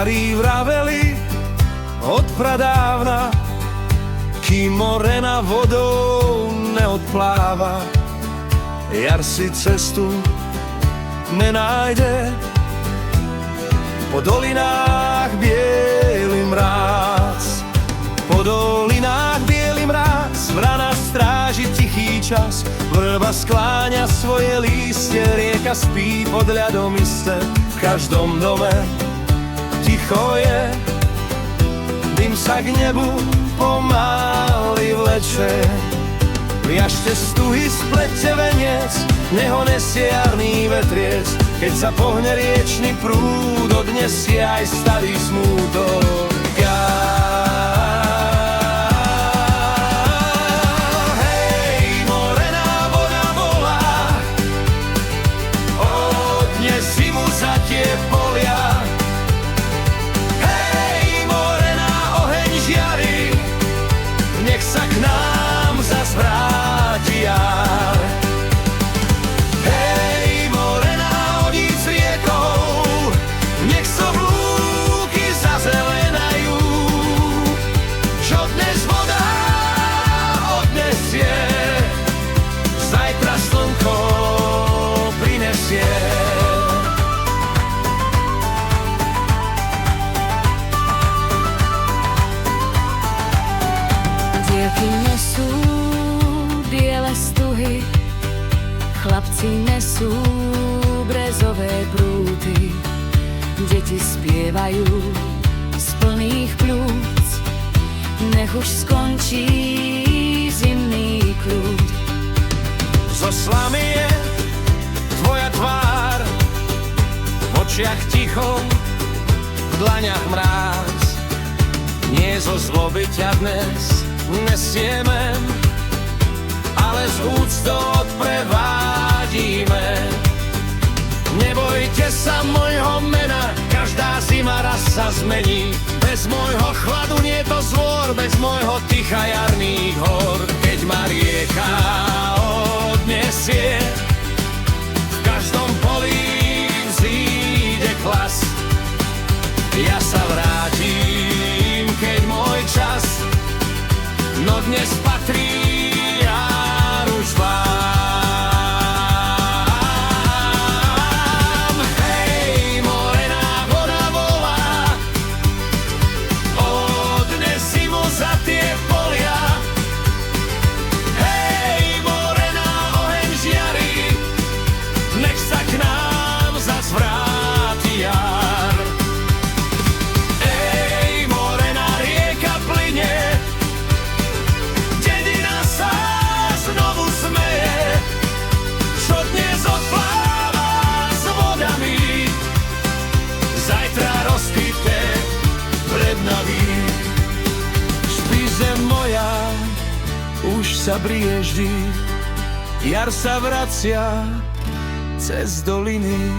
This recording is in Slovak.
Starí vraveli od pradávna, kým morena vodou neodpláva, jar si cestu nenájde. Po dolinách biely mráz, po dolinách biely mráz, vrana stráži tichý čas, vrba skláňa svoje lístie, rieka spí pod ľadom isté. V každom dome ticho je, dym sa k nebu pomaly vleče. Viažte stuhy, splete veniec, neho nesie jarný vetriec. Keď sa pohne riečny prúd, odnesie aj starý smútok. Hej, morená voda volá, odnesi mu za tie polia. Hej, morená oheň žiari, nech sa k nám zas vráti jar. Hej, morená odíď s riekou, nech so lúky zazelenajú. Čo dnes voda odnesie, zajtra slnko prinesie. Dievky nesú biele stuhy, chlapci nesú brezové prúty, deti spievajú z plných pľúc, nech už skončí zimný kľud. Zo slamy je tvoja tvár, v očiach ticho, v dlaňach mráz. Nie zo zloby ťa dnes nesieme, ale z úctou odprevádime. Nebojte sa mojho mena, každá zima raz sa zmení. Bez môjho chladu nie je to zvor, bez môjho ticha jarných hor. Keď ma rieka odnesie, v každom poli vzíde klas. Ja sa vrátim, keď môj čas, no dnes patrí jar už vám. Hej, morená voda volá, odnesi mu za tie polia. Hej, morená oheň žiari, nech sa k nám zas vráti jar. Ej, morená rieka plyne, dedina sa znovu smeje. Čo dnes odpláva s vodami, zajtra rozkvitne pred nami. Spí zem moja, už sa brieždí, jar sa vracia cez doliny.